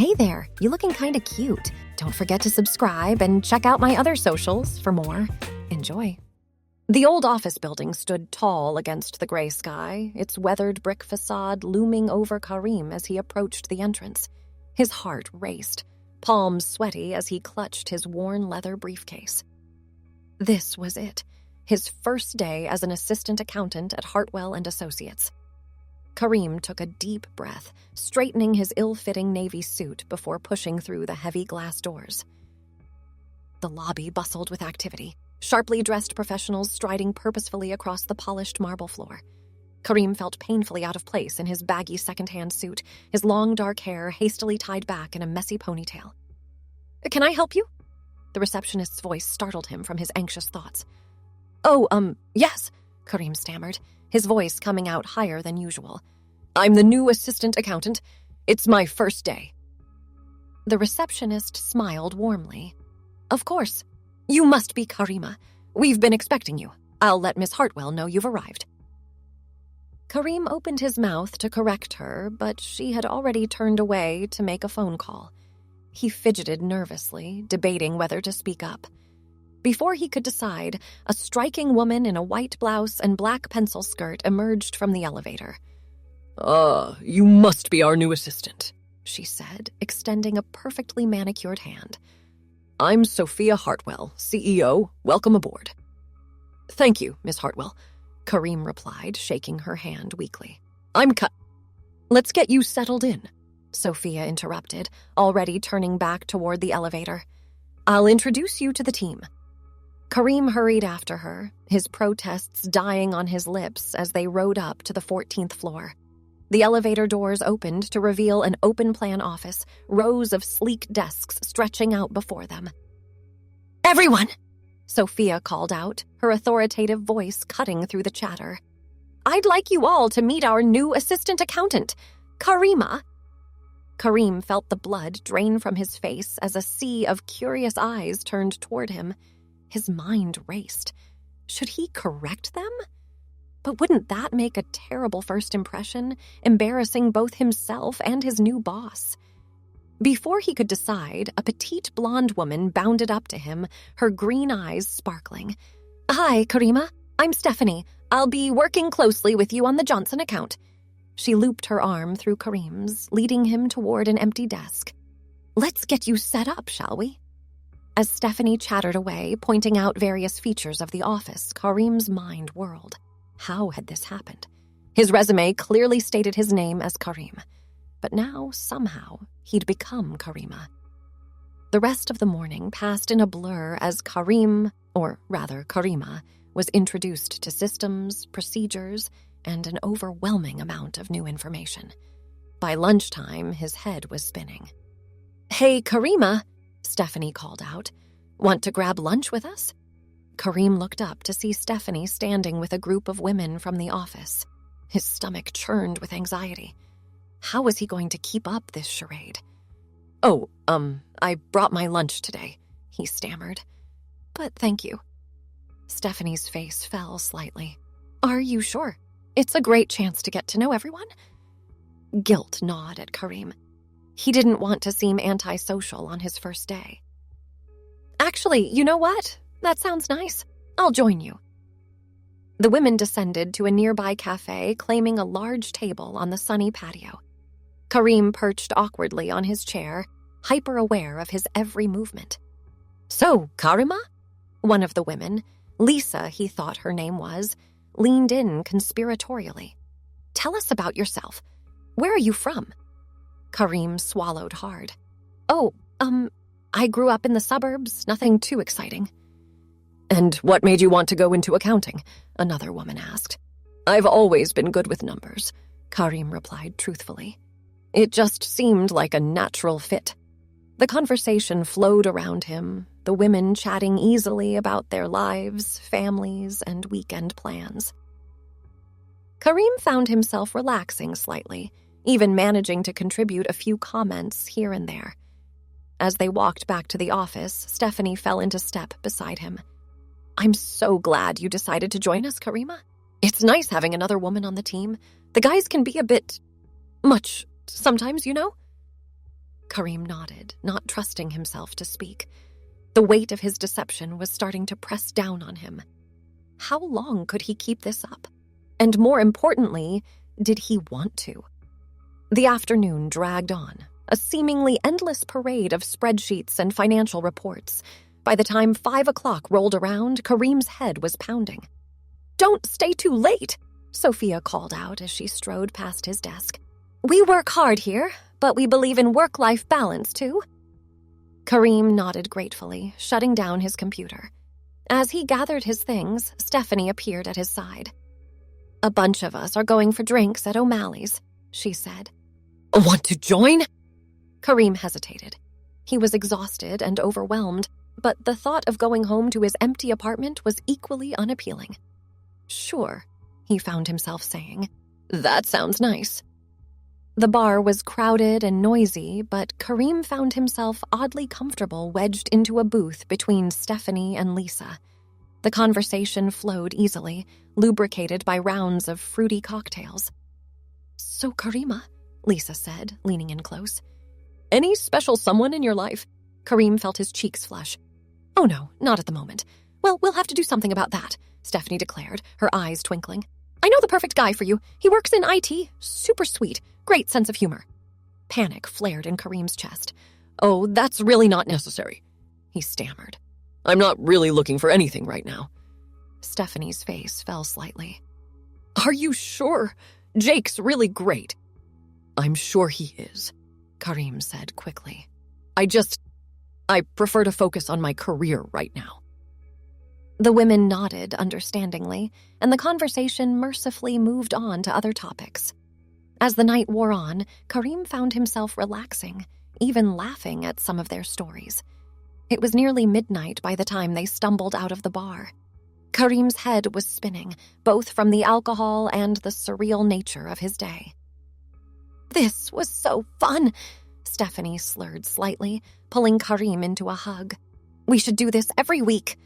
Hey there, you looking kinda cute. Don't forget to subscribe and check out my other socials for more. Enjoy. The old office building stood tall against the gray sky, its weathered brick facade looming over Karim as he approached the entrance. His heart raced, palms sweaty as he clutched his worn leather briefcase. This was it, his first day as an assistant accountant at Hartwell & Associates. Karim took a deep breath, straightening his ill-fitting navy suit before pushing through the heavy glass doors. The lobby bustled with activity, sharply dressed professionals striding purposefully across the polished marble floor. Karim felt painfully out of place in his baggy second-hand suit, his long dark hair hastily tied back in a messy ponytail. "Can I help you?" The receptionist's voice startled him from his anxious thoughts. "Oh, yes," Karim stammered, his voice coming out higher than usual. "I'm the new assistant accountant. It's my first day." The receptionist smiled warmly. "Of course. You must be Karima. We've been expecting you. I'll let Miss Hartwell know you've arrived." Karim opened his mouth to correct her, but she had already turned away to make a phone call. He fidgeted nervously, debating whether to speak up. Before he could decide, a striking woman in a white blouse and black pencil skirt emerged from the elevator. You must be our new assistant," she said, extending a perfectly manicured hand. "I'm Sophia Hartwell, CEO. Welcome aboard." "Thank you, Miss Hartwell," Karim replied, shaking her hand weakly. "Let's get you settled in," Sophia interrupted, already turning back toward the elevator. "I'll introduce you to the team." Karim hurried after her, his protests dying on his lips as they rode up to the 14th floor. The elevator doors opened to reveal an open-plan office, rows of sleek desks stretching out before them. "Everyone!" Sophia called out, her authoritative voice cutting through the chatter. "I'd like you all to meet our new assistant accountant, Karima." Karim felt the blood drain from his face as a sea of curious eyes turned toward him. His mind raced. Should he correct them? But wouldn't that make a terrible first impression, embarrassing both himself and his new boss? Before he could decide, a petite blonde woman bounded up to him, her green eyes sparkling. "Hi, Karima. I'm Stephanie. I'll be working closely with you on the Johnson account." She looped her arm through Karim's, leading him toward an empty desk. "Let's get you set up, shall we?" As Stephanie chattered away, pointing out various features of the office, Karim's mind whirled. How had this happened? His resume clearly stated his name as Karim, but now, somehow, he'd become Karima. The rest of the morning passed in a blur as Karim, or rather Karima, was introduced to systems, procedures, and an overwhelming amount of new information. By lunchtime, his head was spinning. "Hey, Karima," Stephanie called out. "Want to grab lunch with us?" Karim looked up to see Stephanie standing with a group of women from the office. His stomach churned with anxiety. How was he going to keep up this charade? I brought my lunch today," he stammered. "But thank you." Stephanie's face fell slightly. "Are you sure? It's a great chance to get to know everyone." Guilt gnawed at Karim. He didn't want to seem antisocial on his first day. "Actually, you know what? That sounds nice. I'll join you." The women descended to a nearby cafe, claiming a large table on the sunny patio. Karim perched awkwardly on his chair, hyper-aware of his every movement. "So, Karima?" One of the women, Lisa he thought her name was, leaned in conspiratorially. "Tell us about yourself. Where are you from?" Karim swallowed hard. I grew up in the suburbs, nothing too exciting." "And what made you want to go into accounting?" another woman asked. "I've always been good with numbers," Karim replied truthfully. "It just seemed like a natural fit." The conversation flowed around him, the women chatting easily about their lives, families, and weekend plans. Karim found himself relaxing slightly, even managing to contribute a few comments here and there. As they walked back to the office, Stephanie fell into step beside him. "I'm so glad you decided to join us, Karima. It's nice having another woman on the team. The guys can be a bit much sometimes, you know?" Karim nodded, not trusting himself to speak. The weight of his deception was starting to press down on him. How long could he keep this up? And more importantly, did he want to? The afternoon dragged on, a seemingly endless parade of spreadsheets and financial reports. By the time 5 o'clock rolled around, Karim's head was pounding. "Don't stay too late," Sophia called out as she strode past his desk. "We work hard here, but we believe in work-life balance, too." Karim nodded gratefully, shutting down his computer. As he gathered his things, Stephanie appeared at his side. "A bunch of us are going for drinks at O'Malley's," she said. "Want to join?" Karim hesitated. He was exhausted and overwhelmed, but the thought of going home to his empty apartment was equally unappealing. "Sure," he found himself saying. "That sounds nice." The bar was crowded and noisy, but Karim found himself oddly comfortable wedged into a booth between Stephanie and Lisa. The conversation flowed easily, lubricated by rounds of fruity cocktails. "So, Karima," Lisa said, leaning in close. "Any special someone in your life?" Karim felt his cheeks flush. "Oh no, not at the moment. Well, we'll have to do something about that," Stephanie declared, her eyes twinkling. "I know the perfect guy for you. He works in IT. Super sweet. Great sense of humor." Panic flared in Karim's chest. "Oh, that's really not necessary," he stammered. "I'm not really looking for anything right now." Stephanie's face fell slightly. "Are you sure? Jake's really great." "I'm sure he is," Karim said quickly. I prefer to focus on my career right now." The women nodded understandingly, and the conversation mercifully moved on to other topics. As the night wore on, Karim found himself relaxing, even laughing at some of their stories. It was nearly midnight by the time they stumbled out of the bar. Karim's head was spinning, both from the alcohol and the surreal nature of his day. "This was so fun," Stephanie slurred slightly, pulling Karim into a hug. "We should do this every week."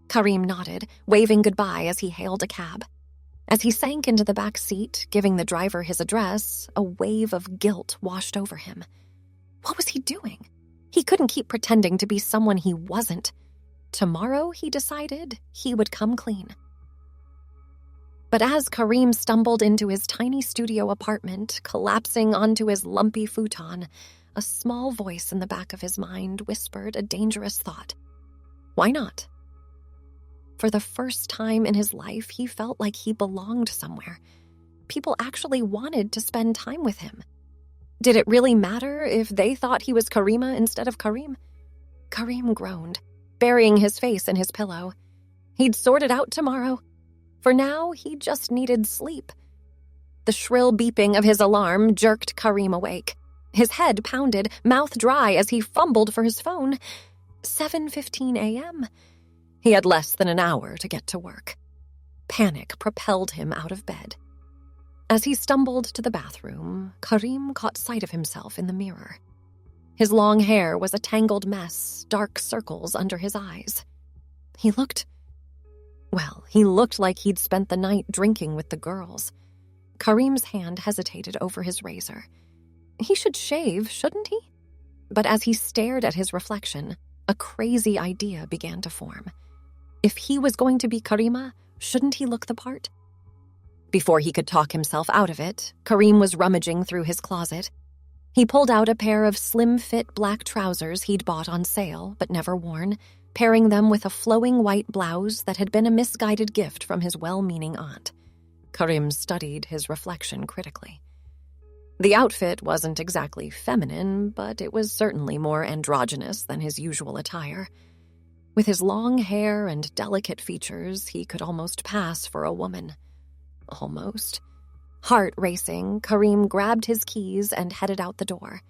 Karim nodded, waving goodbye as he hailed a cab. As he sank into the back seat, giving the driver his address, a wave of guilt washed over him. What was he doing? He couldn't keep pretending to be someone he wasn't. Tomorrow, he decided, he would come clean. But as Karim stumbled into his tiny studio apartment, collapsing onto his lumpy futon, a small voice in the back of his mind whispered a dangerous thought. Why not? For the first time in his life, he felt like he belonged somewhere. People actually wanted to spend time with him. Did it really matter if they thought he was Karima instead of Karim? Karim groaned, burying his face in his pillow. He'd sort it out tomorrow. For now, he just needed sleep. The shrill beeping of his alarm jerked Karim awake. His head pounded, mouth dry as he fumbled for his phone. 7:15 a.m. He had less than an hour to get to work. Panic propelled him out of bed. As he stumbled to the bathroom, Karim caught sight of himself in the mirror. His long hair was a tangled mess, dark circles under his eyes. He looked like he'd spent the night drinking with the girls. Karim's hand hesitated over his razor. He should shave, shouldn't he? But as he stared at his reflection, a crazy idea began to form. If he was going to be Karima, shouldn't he look the part? Before he could talk himself out of it, Karim was rummaging through his closet. He pulled out a pair of slim-fit black trousers he'd bought on sale but never worn, pairing them with a flowing white blouse that had been a misguided gift from his well-meaning aunt. Karim studied his reflection critically. The outfit wasn't exactly feminine, but it was certainly more androgynous than his usual attire. With his long hair and delicate features, he could almost pass for a woman. Almost. Heart racing, Karim grabbed his keys and headed out the door.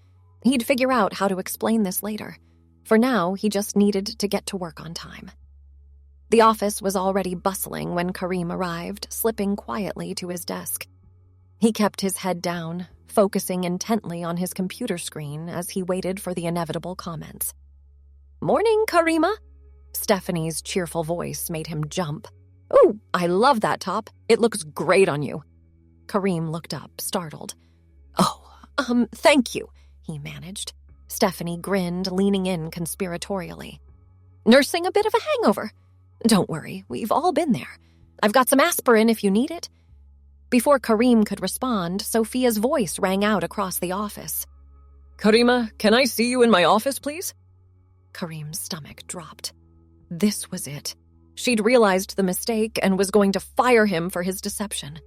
He'd figure out how to explain this later. For now, he just needed to get to work on time. The office was already bustling when Karim arrived, slipping quietly to his desk. He kept his head down, focusing intently on his computer screen as he waited for the inevitable comments. "Morning, Karima!" Stephanie's cheerful voice made him jump. "Ooh, I love that top. It looks great on you." Karim looked up, startled. "Oh, thank you," he managed. Stephanie grinned, leaning in conspiratorially. Nursing a bit of a hangover. Don't worry, we've all been there. I've got some aspirin if you need it. Before Karim could respond, Sophia's voice rang out across the office. Karima, can I see you in my office, please? Karim's stomach dropped. This was it. She'd realized the mistake and was going to fire him for his deception.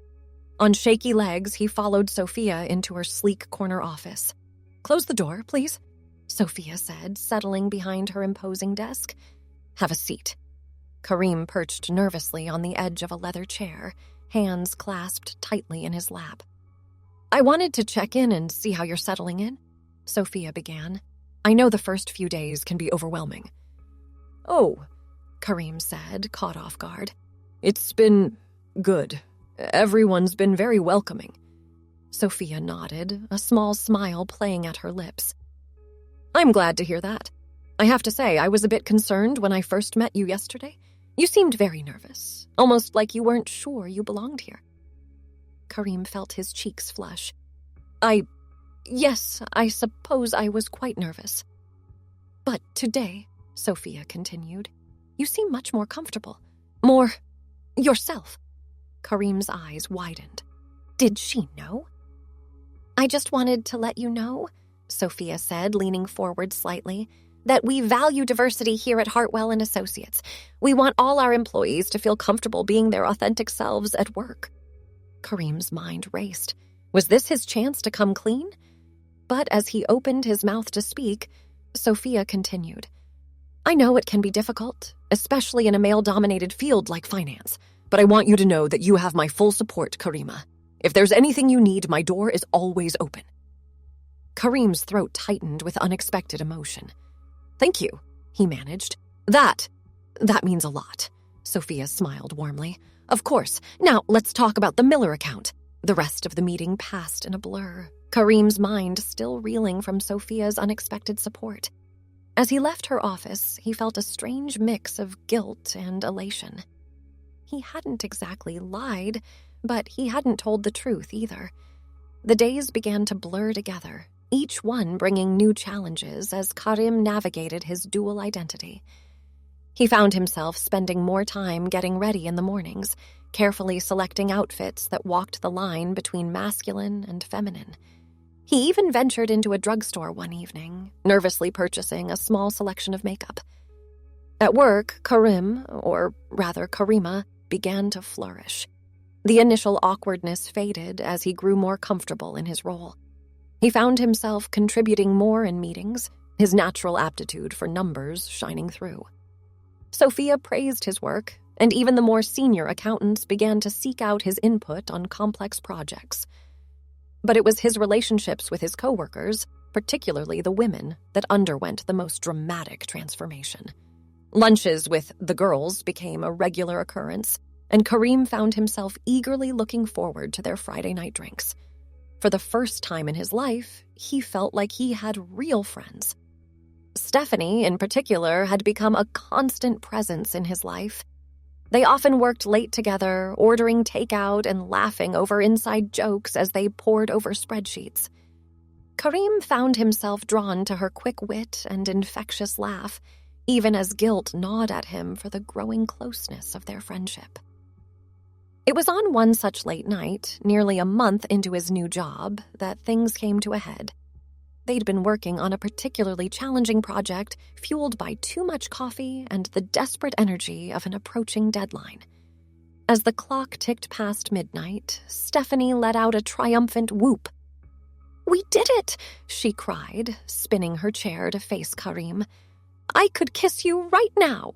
On shaky legs, he followed Sophia into her sleek corner office. Close the door, please, Sophia said, settling behind her imposing desk. Have a seat. Karim perched nervously on the edge of a leather chair, hands clasped tightly in his lap. I wanted to check in and see how you're settling in, Sophia began. I know the first few days can be overwhelming. Oh, Karim said, caught off guard. It's been good. Everyone's been very welcoming. Sophia nodded, a small smile playing at her lips. I'm glad to hear that. I have to say, I was a bit concerned when I first met you yesterday. You seemed very nervous, almost like you weren't sure you belonged here. Karim felt his cheeks flush. Yes, I suppose I was quite nervous. But today, Sophia continued, you seem much more comfortable. More yourself. Karim's eyes widened. Did she know? I just wanted to let you know, Sophia said, leaning forward slightly, that we value diversity here at Hartwell & Associates. We want all our employees to feel comfortable being their authentic selves at work. Karim's mind raced. Was this his chance to come clean? But as he opened his mouth to speak, Sophia continued. I know it can be difficult, especially in a male-dominated field like finance, but I want you to know that you have my full support, Karima. If there's anything you need, my door is always open. Karim's throat tightened with unexpected emotion. Thank you, he managed. That means a lot. Sophia smiled warmly. Of course. Now, let's talk about the Miller account. The rest of the meeting passed in a blur, Karim's mind still reeling from Sophia's unexpected support. As he left her office, he felt a strange mix of guilt and elation. He hadn't exactly lied, but he hadn't told the truth either. The days began to blur together, each one bringing new challenges as Karim navigated his dual identity. He found himself spending more time getting ready in the mornings, carefully selecting outfits that walked the line between masculine and feminine. He even ventured into a drugstore one evening, nervously purchasing a small selection of makeup. At work, Karim, or rather Karima, began to flourish. The initial awkwardness faded as he grew more comfortable in his role. He found himself contributing more in meetings, his natural aptitude for numbers shining through. Sophia praised his work, and even the more senior accountants began to seek out his input on complex projects. But it was his relationships with his coworkers, particularly the women, that underwent the most dramatic transformation. Lunches with the girls became a regular occurrence, and Karim found himself eagerly looking forward to their Friday night drinks. For the first time in his life, he felt like he had real friends. Stephanie, in particular, had become a constant presence in his life. They often worked late together, ordering takeout and laughing over inside jokes as they pored over spreadsheets. Karim found himself drawn to her quick wit and infectious laugh, even as guilt gnawed at him for the growing closeness of their friendship. It was on one such late night, nearly a month into his new job, that things came to a head. They'd been working on a particularly challenging project fueled by too much coffee and the desperate energy of an approaching deadline. As the clock ticked past midnight, Stephanie let out a triumphant whoop. "We did it!" she cried, spinning her chair to face Karim. "I could kiss you right now!"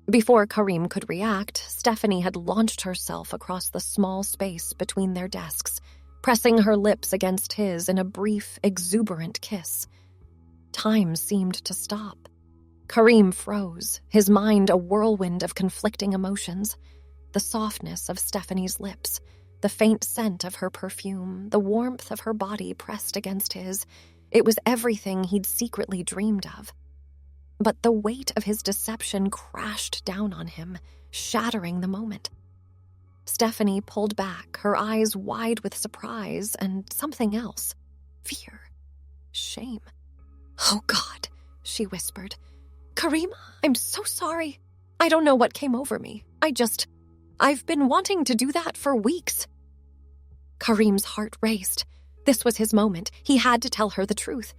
Before Karim could react, Stephanie had launched herself across the small space between their desks, pressing her lips against his in a brief, exuberant kiss. Time seemed to stop. Karim froze, his mind a whirlwind of conflicting emotions. The softness of Stephanie's lips, the faint scent of her perfume, the warmth of her body pressed against his. It was everything he'd secretly dreamed of. But the weight of his deception crashed down on him, shattering the moment. Stephanie pulled back, her eyes wide with surprise and something else. Fear. Shame. "Oh, God," she whispered. "Karima, I'm so sorry. I don't know what came over me. I've been wanting to do that for weeks." Karim's heart raced. This was his moment. He had to tell her the truth.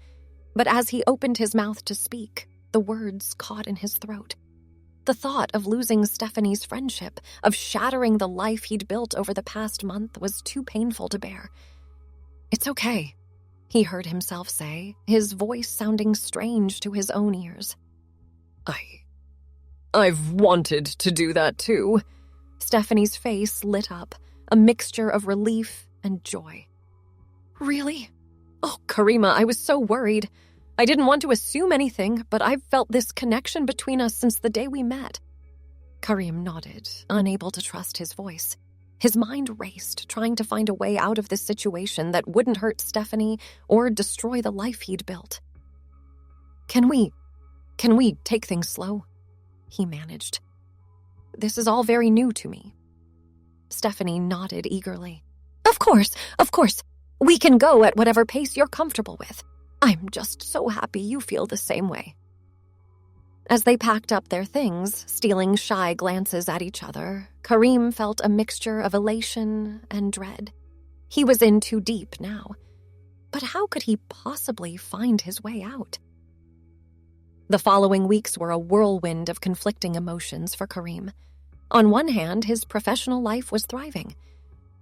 But as he opened his mouth to speak, the words caught in his throat. The thought of losing Stephanie's friendship, of shattering the life he'd built over the past month, was too painful to bear. "It's okay," he heard himself say, his voice sounding strange to his own ears. I've wanted to do that too." Stephanie's face lit up, a mixture of relief and joy. "Really? Oh, Karima, I was so worried. I didn't want to assume anything, but I've felt this connection between us since the day we met." Karim nodded, unable to trust his voice. His mind raced, trying to find a way out of this situation that wouldn't hurt Stephanie or destroy the life he'd built. Can we take things slow?" he managed. "This is all very new to me." Stephanie nodded eagerly. Of course. We can go at whatever pace you're comfortable with. I'm just so happy you feel the same way." As they packed up their things, stealing shy glances at each other, Karim felt a mixture of elation and dread. He was in too deep now. But how could he possibly find his way out? The following weeks were a whirlwind of conflicting emotions for Karim. On one hand, his professional life was thriving.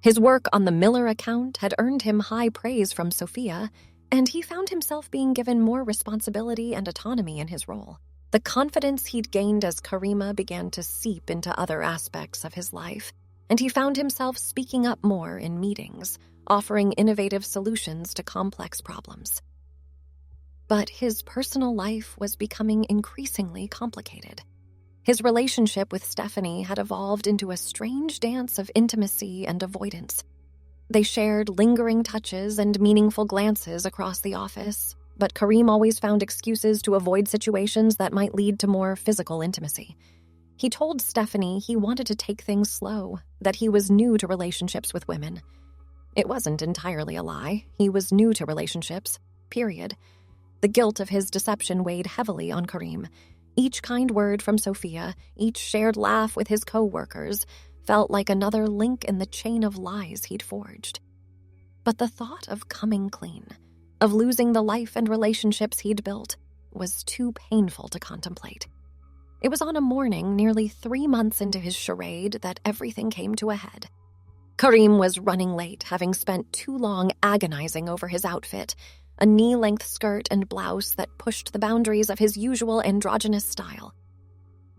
His work on the Miller account had earned him high praise from Sophia, and he found himself being given more responsibility and autonomy in his role. The confidence he'd gained as Karima began to seep into other aspects of his life, and he found himself speaking up more in meetings, offering innovative solutions to complex problems. But his personal life was becoming increasingly complicated. His relationship with Stephanie had evolved into a strange dance of intimacy and avoidance. They shared lingering touches and meaningful glances across the office, but Karim always found excuses to avoid situations that might lead to more physical intimacy. He told Stephanie he wanted to take things slow, that he was new to relationships with women. It wasn't entirely a lie. He was new to relationships, period. The guilt of his deception weighed heavily on Karim. Each kind word from Sophia, each shared laugh with his co-workers, felt like another link in the chain of lies he'd forged. But the thought of coming clean, of losing the life and relationships he'd built, was too painful to contemplate. It was on a morning nearly 3 months into his charade that everything came to a head. Karim was running late, having spent too long agonizing over his outfit, a knee-length skirt and blouse that pushed the boundaries of his usual androgynous style.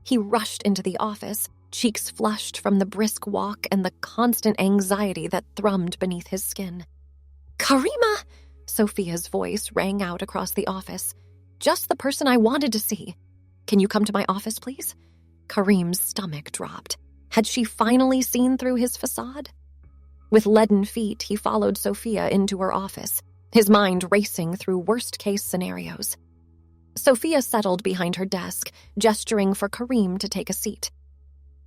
He rushed into the office, cheeks flushed from the brisk walk and the constant anxiety that thrummed beneath his skin. "Karima!" Sophia's voice rang out across the office. "Just the person I wanted to see. Can you come to my office, please?" Karim's stomach dropped. Had she finally seen through his facade? With leaden feet, he followed Sophia into her office, his mind racing through worst-case scenarios. Sophia settled behind her desk, gesturing for Karim to take a seat.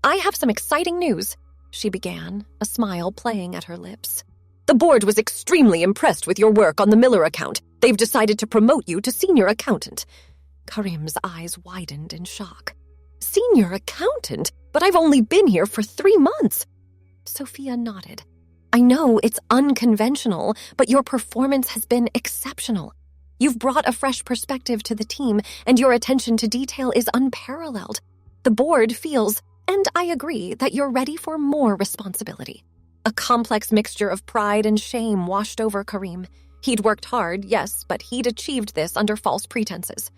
"I have some exciting news," she began, a smile playing at her lips. "The board was extremely impressed with your work on the Miller account. They've decided to promote you to senior accountant." Karim's eyes widened in shock. "Senior accountant? But I've only been here for 3 months." Sophia nodded. "I know it's unconventional, but your performance has been exceptional. You've brought a fresh perspective to the team, and your attention to detail is unparalleled. The board feels, and I agree, that you're ready for more responsibility." A complex mixture of pride and shame washed over Karim. He'd worked hard, yes, but he'd achieved this under false pretenses.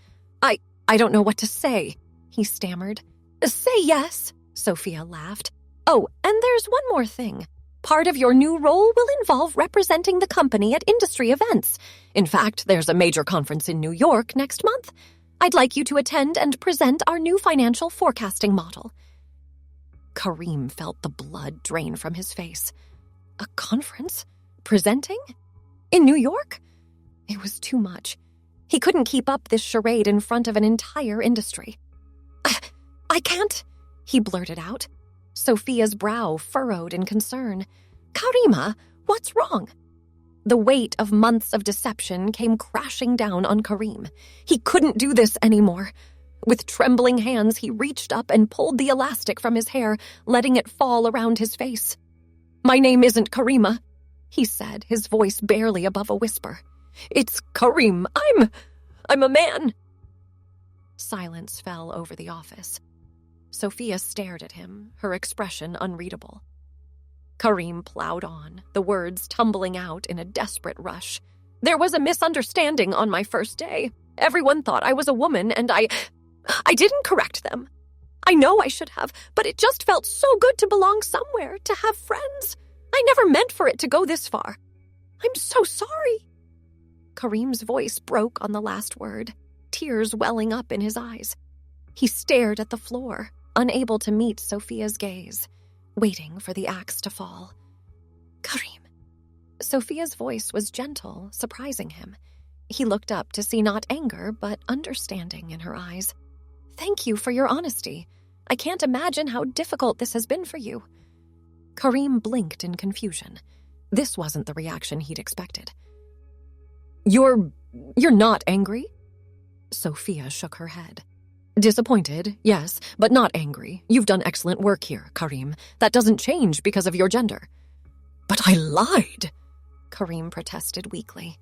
I don't know what to say," he stammered. "Say yes," Sophia laughed. "Oh, and there's one more thing. Part of your new role will involve representing the company at industry events. In fact, there's a major conference in New York next month. I'd like you to attend and present our new financial forecasting model." Karim felt the blood drain from his face. A conference? Presenting? In New York? It was too much. He couldn't keep up this charade in front of an entire industry. I can't," he blurted out. Sophia's brow furrowed in concern. "Karima, what's wrong?" The weight of months of deception came crashing down on Karim. He couldn't do this anymore. With trembling hands, he reached up and pulled the elastic from his hair, letting it fall around his face. "My name isn't Karima," he said, his voice barely above a whisper. "It's Karim. I'm a man." Silence fell over the office. Sophia stared at him, her expression unreadable. Karim plowed on, the words tumbling out in a desperate rush. "There was a misunderstanding on my first day. Everyone thought I was a woman, and I didn't correct them. I know I should have, but it just felt so good to belong somewhere, to have friends. I never meant for it to go this far. I'm so sorry." Karim's voice broke on the last word, tears welling up in his eyes. He stared at the floor, unable to meet Sophia's gaze, waiting for the axe to fall. "Karim." Sophia's voice was gentle, surprising him. He looked up to see not anger, but understanding in her eyes. "Thank you for your honesty. I can't imagine how difficult this has been for you." Karim blinked in confusion. This wasn't the reaction he'd expected. You're not angry?" Sophia shook her head. "Disappointed, yes, but not angry. You've done excellent work here, Karim. That doesn't change because of your gender." "But I lied," Karim protested weakly.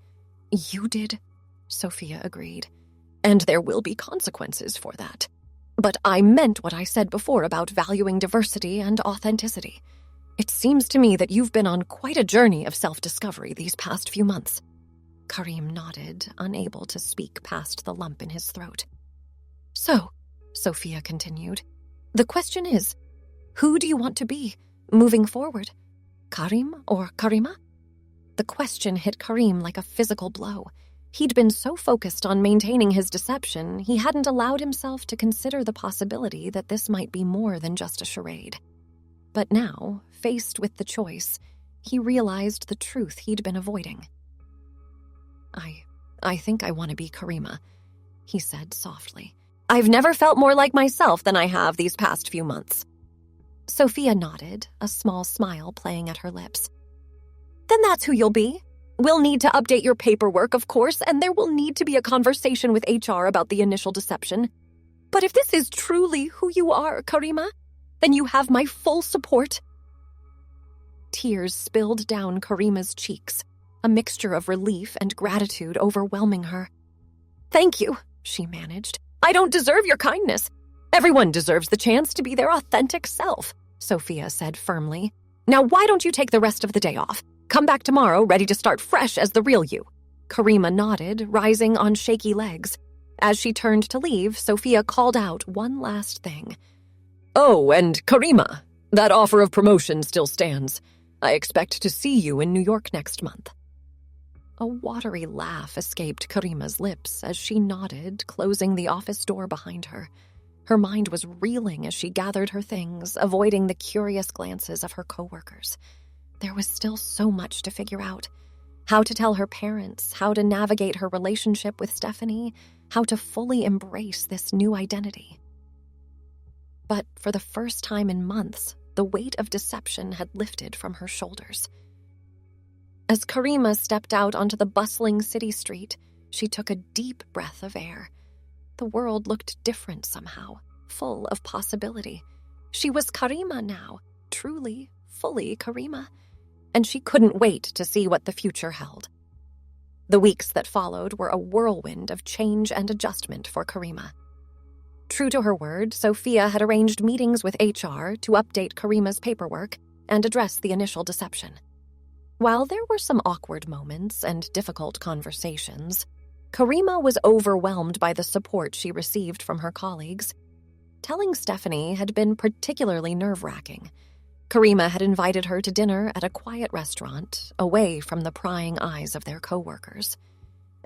"You did," Sophia agreed. "And there will be consequences for that. But I meant what I said before about valuing diversity and authenticity. It seems to me that you've been on quite a journey of self-discovery these past few months." Karim nodded, unable to speak past the lump in his throat. "So," Sophia continued, "the question is, who do you want to be, moving forward? Karim or Karima?" The question hit Karim like a physical blow. He'd been so focused on maintaining his deception, he hadn't allowed himself to consider the possibility that this might be more than just a charade. But now, faced with the choice, he realized the truth he'd been avoiding. I think I want to be Karima," he said softly. "I've never felt more like myself than I have these past few months." Sophia nodded, a small smile playing at her lips. "Then that's who you'll be. We'll need to update your paperwork, of course, and there will need to be a conversation with HR about the initial deception. But if this is truly who you are, Karima, then you have my full support." Tears spilled down Karima's cheeks, a mixture of relief and gratitude overwhelming her. "Thank you," she managed. "I don't deserve your kindness. Everyone deserves the chance to be their authentic self," Sophia said firmly. "Now why don't you take the rest of the day off? Come back tomorrow ready to start fresh as the real you." Karima nodded, rising on shaky legs. As she turned to leave, Sophia called out one last thing. "Oh, and Karima, that offer of promotion still stands. I expect to see you in New York next month." A watery laugh escaped Karima's lips as she nodded, closing the office door behind her. Her mind was reeling as she gathered her things, avoiding the curious glances of her coworkers. There was still so much to figure out. How to tell her parents, how to navigate her relationship with Stephanie, how to fully embrace this new identity. But for the first time in months, the weight of deception had lifted from her shoulders. As Karima stepped out onto the bustling city street, she took a deep breath of air. The world looked different somehow, full of possibility. She was Karima now, truly, fully Karima, and she couldn't wait to see what the future held. The weeks that followed were a whirlwind of change and adjustment for Karima. True to her word, Sophia had arranged meetings with HR to update Karima's paperwork and address the initial deception. While there were some awkward moments and difficult conversations, Karima was overwhelmed by the support she received from her colleagues. Telling Stephanie had been particularly nerve-wracking. Karima had invited her to dinner at a quiet restaurant, away from the prying eyes of their coworkers.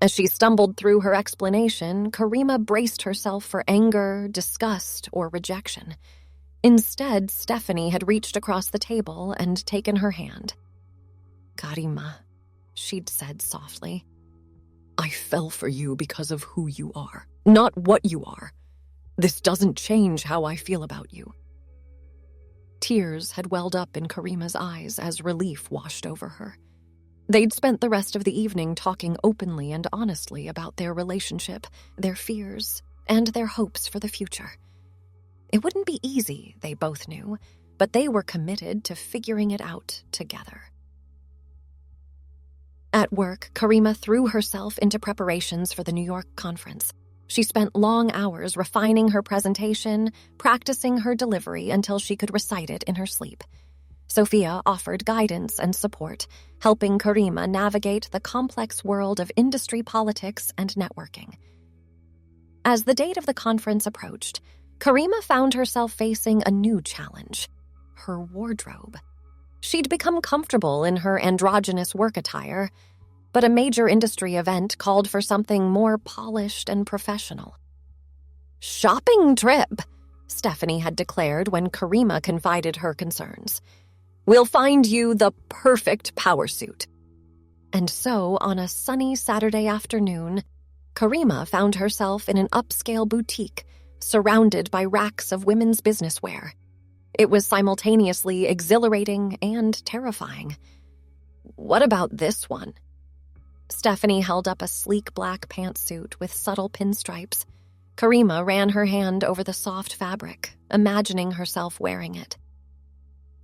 As she stumbled through her explanation, Karima braced herself for anger, disgust, or rejection. Instead, Stephanie had reached across the table and taken her hand. "Karima," she'd said softly, "I fell for you because of who you are, not what you are. This doesn't change how I feel about you." Tears had welled up in Karima's eyes as relief washed over her. They'd spent the rest of the evening talking openly and honestly about their relationship, their fears, and their hopes for the future. It wouldn't be easy, they both knew, but they were committed to figuring it out together. At work, Karima threw herself into preparations for the New York conference. She spent long hours refining her presentation, practicing her delivery until she could recite it in her sleep. Sophia offered guidance and support, helping Karima navigate the complex world of industry politics and networking. As the date of the conference approached, Karima found herself facing a new challenge: her wardrobe. She'd become comfortable in her androgynous work attire, but a major industry event called for something more polished and professional. "Shopping trip," Stephanie had declared when Karima confided her concerns. "We'll find you the perfect power suit." And so, on a sunny Saturday afternoon, Karima found herself in an upscale boutique, surrounded by racks of women's business wear. It was simultaneously exhilarating and terrifying. "What about this one?" Stephanie held up a sleek black pantsuit with subtle pinstripes. Karima ran her hand over the soft fabric, imagining herself wearing it.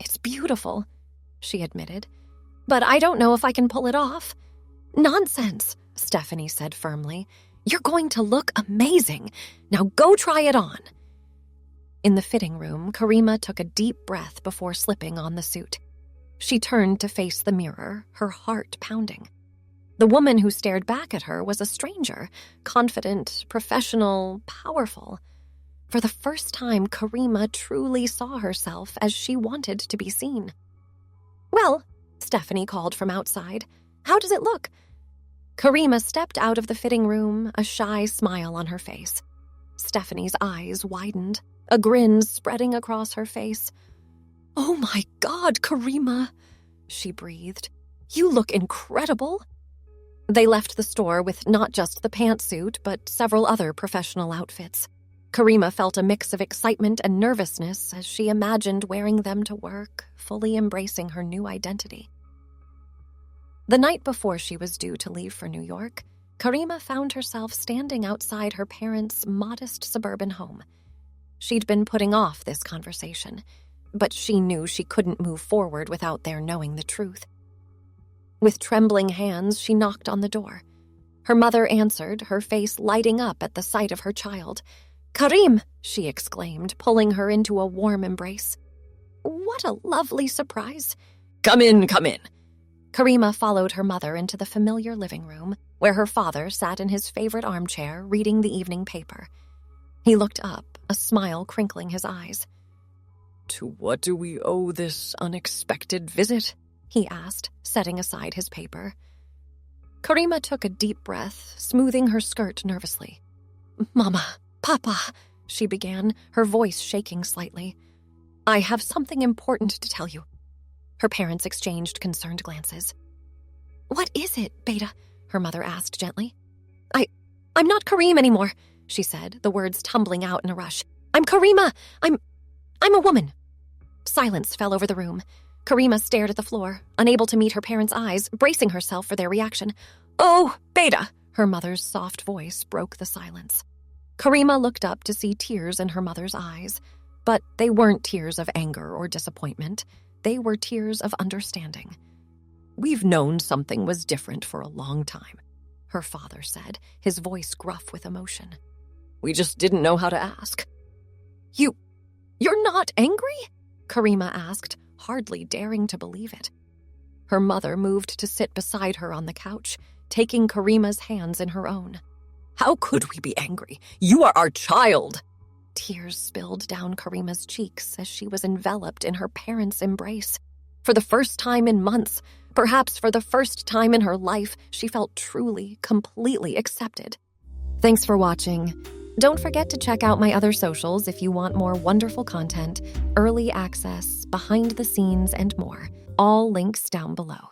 "It's beautiful," she admitted, "but I don't know if I can pull it off." "Nonsense," Stephanie said firmly. "You're going to look amazing. Now go try it on." In the fitting room, Karima took a deep breath before slipping on the suit. She turned to face the mirror, her heart pounding. The woman who stared back at her was a stranger, confident, professional, powerful. For the first time, Karima truly saw herself as she wanted to be seen. "Well," Stephanie called from outside, "how does it look?" Karima stepped out of the fitting room, a shy smile on her face. Stephanie's eyes widened, a grin spreading across her face. "Oh my God, Karima," she breathed. "You look incredible." They left the store with not just the pantsuit, but several other professional outfits. Karima felt a mix of excitement and nervousness as she imagined wearing them to work, fully embracing her new identity. The night before she was due to leave for New York, Karima found herself standing outside her parents' modest suburban home. She'd been putting off this conversation, but she knew she couldn't move forward without their knowing the truth. With trembling hands, she knocked on the door. Her mother answered, her face lighting up at the sight of her child. "Karim!" she exclaimed, pulling her into a warm embrace. "What a lovely surprise." "Come in, come in." Karima followed her mother into the familiar living room, where her father sat in his favorite armchair reading the evening paper. He looked up, a smile crinkling his eyes. "To what do we owe this unexpected visit?" he asked, setting aside his paper. Karima took a deep breath, smoothing her skirt nervously. "Mama, Papa," she began, her voice shaking slightly. "I have something important to tell you." Her parents exchanged concerned glances. "What is it, Beta?" her mother asked gently. I'm not Karim anymore," she said, the words tumbling out in a rush. "I'm Karima. I'm a woman." Silence fell over the room. Karima stared at the floor, unable to meet her parents' eyes, bracing herself for their reaction. "Oh, Beta!" Her mother's soft voice broke the silence. Karima looked up to see tears in her mother's eyes, but they weren't tears of anger or disappointment. They were tears of understanding. "We've known something was different for a long time," her father said, his voice gruff with emotion. "We just didn't know how to ask." You're not angry?" Karima asked, hardly daring to believe it. Her mother moved to sit beside her on the couch, taking Karima's hands in her own. "How could we be angry? You are our child!" Tears spilled down Karima's cheeks as she was enveloped in her parents' embrace. For the first time in months, perhaps for the first time in her life, she felt truly, completely accepted. Thanks for watching. Don't forget to check out my other socials if you want more wonderful content, early access, behind the scenes, and more. All links down below.